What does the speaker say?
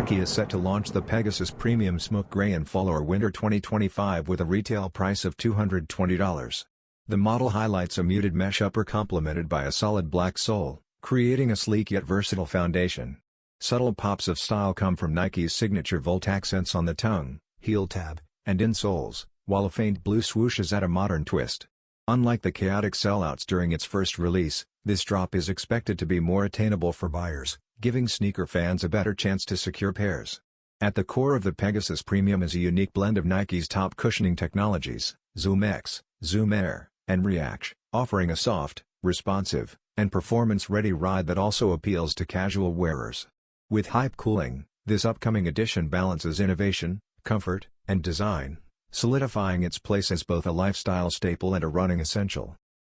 Nike is set to launch the Pegasus Premium Smoke Gray in fall or winter 2025 with a retail price of $220. The model highlights a muted mesh upper complemented by a solid black sole, creating a sleek yet versatile foundation. Subtle pops of style come from Nike's signature Volt accents on the tongue, heel tab, and insoles, while a faint blue swooshes add a modern twist. Unlike the chaotic sellouts during its first release, this drop is expected to be more attainable for buyers, giving sneaker fans a better chance to secure pairs. At the core of the Pegasus Premium is a unique blend of Nike's top cushioning technologies, ZoomX, ZoomAir, and ReactX, offering a soft, responsive, and performance-ready ride that also appeals to casual wearers. With hype cooling, this upcoming edition balances innovation, comfort, and design, solidifying its place as both a lifestyle staple and a running essential.